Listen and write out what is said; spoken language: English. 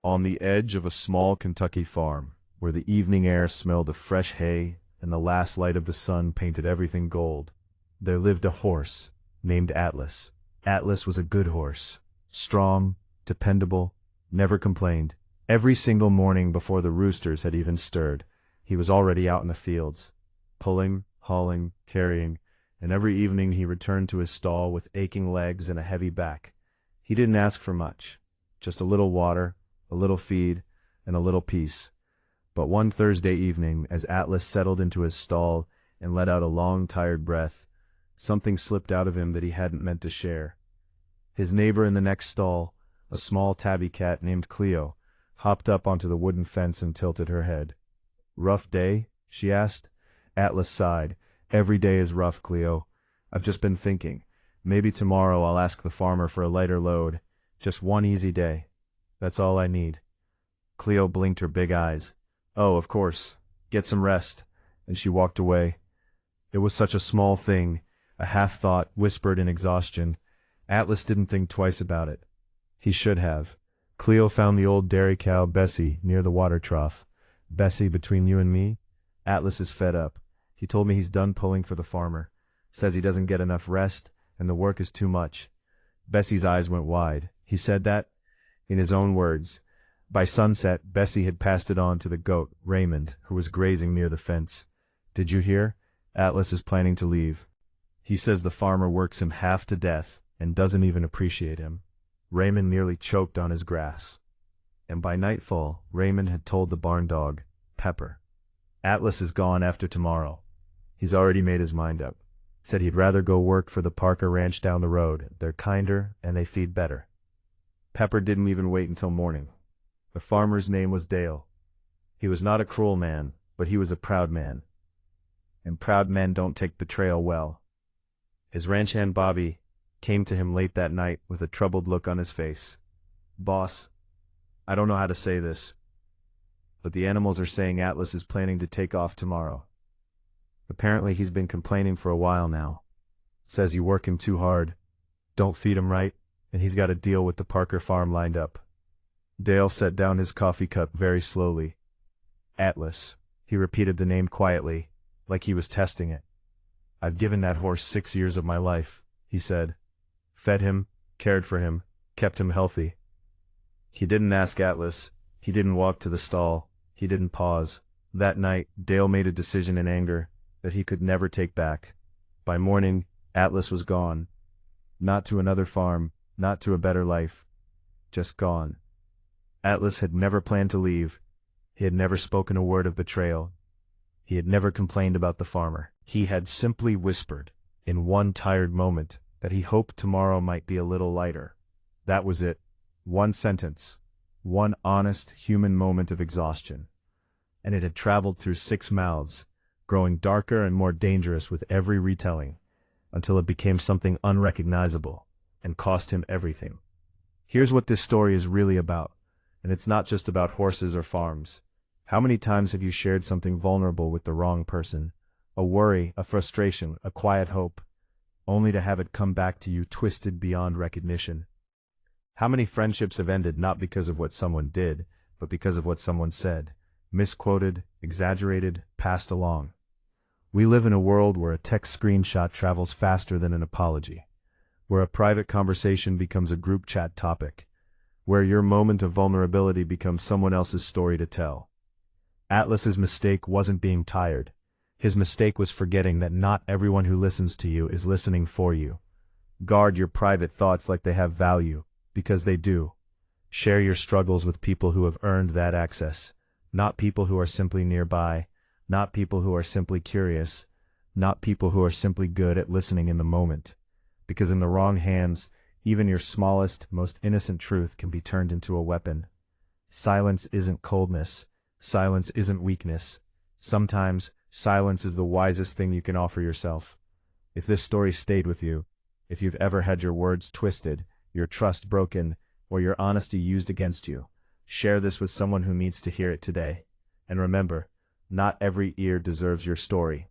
On the edge of a small Kentucky farm, where the evening air smelled of fresh hay and the last light of the sun painted everything gold, there lived a horse named Atlas. Atlas was a good horse, strong, dependable, never complained. Every single morning before the roosters had even stirred, he was already out in the fields, pulling, hauling, carrying, and every evening he returned to his stall with aching legs and a heavy back. He didn't ask for much, just a little water, a little feed, and a little peace. But one Thursday evening, as Atlas settled into his stall and let out a long, tired breath, something slipped out of him that he hadn't meant to share. His neighbor in the next stall, a small tabby cat named Cleo, hopped up onto the wooden fence and tilted her head. "Rough day?" she asked. Atlas sighed. "Every day is rough, Cleo. I've just been thinking. Maybe tomorrow I'll ask the farmer for a lighter load. Just one easy day. That's all I need." Cleo blinked her big eyes. "Oh, of course. Get some rest." And she walked away. It was such a small thing, a half-thought whispered in exhaustion. Atlas didn't think twice about it. He should have. Cleo found the old dairy cow, Bessie, near the water trough. "Bessie, between you and me, Atlas is fed up. He told me he's done pulling for the farmer. Says he doesn't get enough rest, and the work is too much." Bessie's eyes went wide. He said that? In his own words. By sunset, Bessie had passed it on to the goat, Raymond, who was grazing near the fence. "Did you hear? Atlas is planning to leave. He says the farmer works him half to death and doesn't even appreciate him." Raymond nearly choked on his grass. And by nightfall, Raymond had told the barn dog, Pepper, "Atlas is gone after tomorrow. He's already made his mind up. Said he'd rather go work for the Parker Ranch down the road. They're kinder and they feed better." Pepper didn't even wait until morning. The farmer's name was Dale. He was not a cruel man, but he was a proud man. And proud men don't take betrayal well. His ranch hand Bobby came to him late that night with a troubled look on his face. "Boss, I don't know how to say this, but the animals are saying Atlas is planning to take off tomorrow. Apparently he's been complaining for a while now. Says you work him too hard, don't feed him right, and he's got a deal with the Parker farm lined up." Dale set down his coffee cup very slowly. "Atlas." He repeated the name quietly, like he was testing it. "I've given that horse 6 years of my life," he said. "Fed him, cared for him, kept him healthy." He didn't ask Atlas. He didn't walk to the stall. He didn't pause. That night, Dale made a decision in anger that he could never take back. By morning, Atlas was gone. Not to another farm, not to a better life. Just gone. Atlas had never planned to leave. He had never spoken a word of betrayal. He had never complained about the farmer. He had simply whispered, in one tired moment, that he hoped tomorrow might be a little lighter. That was it. One sentence. One honest, human moment of exhaustion. And it had traveled through 6 mouths, growing darker and more dangerous with every retelling, until it became something unrecognizable, and cost him everything. Here's what this story is really about, and it's not just about horses or farms. How many times have you shared something vulnerable with the wrong person? A worry, a frustration, a quiet hope, only to have it come back to you twisted beyond recognition? How many friendships have ended not because of what someone did, but because of what someone said, misquoted, exaggerated, passed along? We live in a world where a text screenshot travels faster than an apology, where a private conversation becomes a group chat topic, where your moment of vulnerability becomes someone else's story to tell. Atlas's mistake wasn't being tired. His mistake was forgetting that not everyone who listens to you is listening for you. Guard your private thoughts like they have value, because they do. Share your struggles with people who have earned that access, not people who are simply nearby, not people who are simply curious, not people who are simply good at listening in the moment. Because in the wrong hands, even your smallest, most innocent truth can be turned into a weapon. Silence isn't coldness. Silence isn't weakness. Sometimes, silence is the wisest thing you can offer yourself. If this story stayed with you, if you've ever had your words twisted, your trust broken, or your honesty used against you, share this with someone who needs to hear it today. And remember, not every ear deserves your story.